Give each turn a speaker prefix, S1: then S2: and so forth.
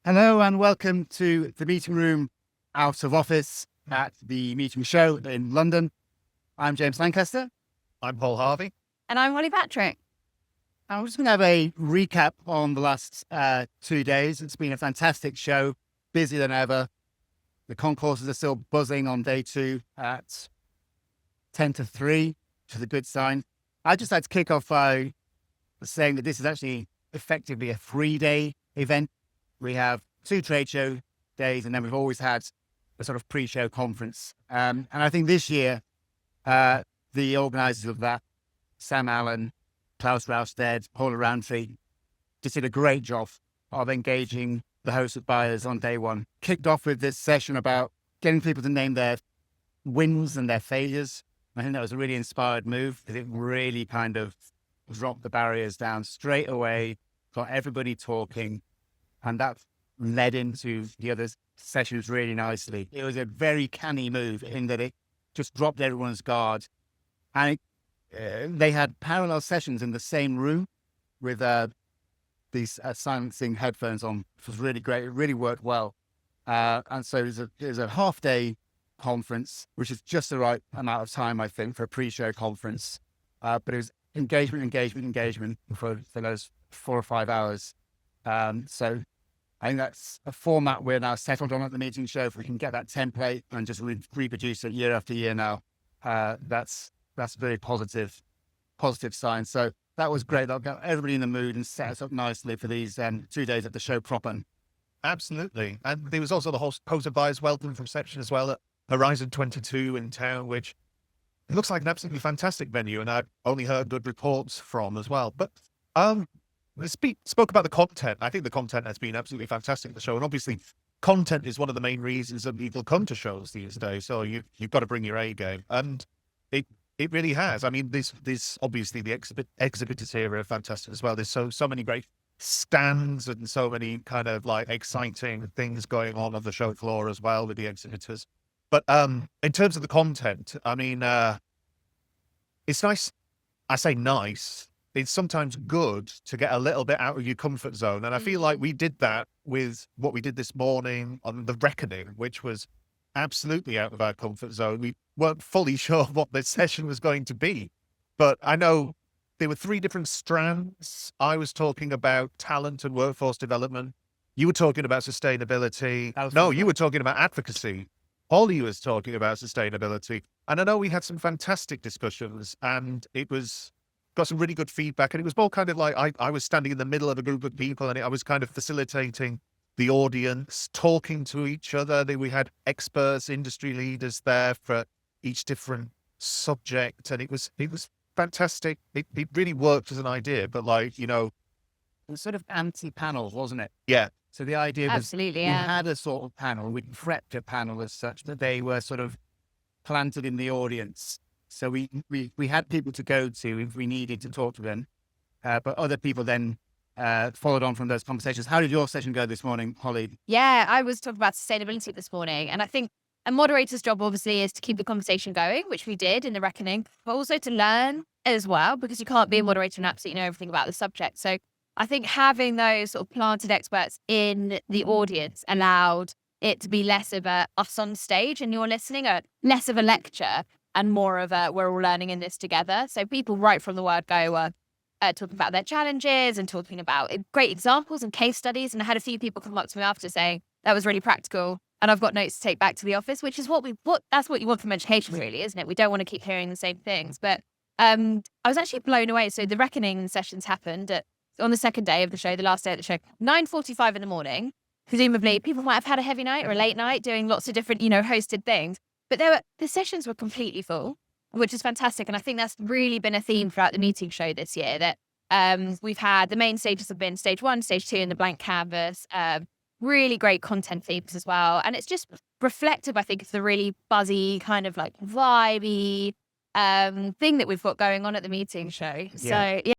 S1: Hello and welcome to the meeting room out of office at the meeting show in London. I'm James Lancaster.
S2: I'm Paul Harvey.
S3: And I'm Holly Patrick.
S1: I'm just going to have a recap on the last 2 days. It's been a fantastic show, busier than ever. The concourses are still buzzing on day 2 at 10 to 3, which is a good sign. I'd just like to kick off by saying that this is actually effectively a 3-day event. We have 2 trade show days, and then we've always had a sort of pre-show conference. And I think this year, the organisers of that, Sam Allen, Klaus Rausted, Paula Roundtree, just did a great job of engaging the hosts of buyers on day 1. Kicked off with this session about getting people to name their wins and their failures. I think that was a really inspired move because it really kind of dropped the barriers down straight away, got everybody talking, and that led into the other sessions really nicely. It was a very canny move in that it just dropped everyone's guard. And they had parallel sessions in the same room with these silencing headphones on. It was really great. It really worked well. And so it was a half-day conference, which is just the right amount of time, I think, for a pre-show conference. But it was engagement for those 4 or 5 hours. So I think that's a format we're now settled on at the meeting show. If we can get that template and just reproduce it year after year now, that's a very positive sign. So that was great. That got everybody in the mood and set us up nicely for these 2 days at the show proper.
S2: Absolutely. And there was also the host of buyers welcome reception as well at Horizon 22 in town, which it looks like an absolutely fantastic venue, and I've only heard good reports from as well. But we spoke about the content. I think the content has been absolutely fantastic at the show, and obviously content is one of the main reasons that people come to shows these days. So you've got to bring your A game, and it really has. I mean, this obviously the exhibitors here are fantastic as well. There's so many great stands and so many kind of like exciting things going on the show floor as well with the exhibitors. But in terms of the content, I mean, it's nice. I say nice. It's sometimes good to get a little bit out of your comfort zone. And I feel like we did that with what we did this morning on The Reckoning, which was absolutely out of our comfort zone. We weren't fully sure what this session was going to be. But I know there were 3 different strands. I was talking about talent and workforce development. You were talking about sustainability. No, you were talking about advocacy. Holly was talking about sustainability. And I know we had some fantastic discussions, and it was got some really good feedback. And it was more kind of like I was standing in the middle of a group of people, and I was kind of facilitating the audience, talking to each other. We had experts, industry leaders there for each different subject, and it was fantastic. It really worked as an idea, but like, you know,
S1: It was sort of anti-panels, wasn't it?
S2: yeah.
S1: So the idea was
S3: Absolutely,
S1: we
S3: yeah.
S1: had a sort of panel, we prepped a panel as such that they were sort of planted in the audience. So we had people to go to if we needed to talk to them, but other people then followed on from those conversations. How did your session go this morning, Holly?
S3: Yeah, I was talking about sustainability this morning. And I think a moderator's job obviously is to keep the conversation going, which we did in The Reckoning, but also to learn as well, because you can't be a moderator and absolutely know everything about the subject. So I think having those sort of planted experts in the audience allowed it to be less of a us on stage and you're listening, less of a lecture and more of a we're all learning in this together. So people right from the word go were talking about their challenges and talking about great examples and case studies. And I had a few people come up to me after saying that was really practical. And I've got notes to take back to the office, which is that's what you want from education, really, isn't it? We don't want to keep hearing the same things. But I was actually blown away. So the Reckoning sessions happened on the second day of the show, the last day of the show, 9:45 in the morning. Presumably people might have had a heavy night or a late night doing lots of different, hosted things. But the sessions were completely full, which is fantastic. And I think that's really been a theme throughout the meeting show this year, that we've had the main stages have been stage 1, stage 2, and the blank canvas. Really great content themes as well. And it's just reflective, I think, of the really buzzy, kind of like vibey thing that we've got going on at the meeting show.
S1: Yeah.
S3: So, yeah.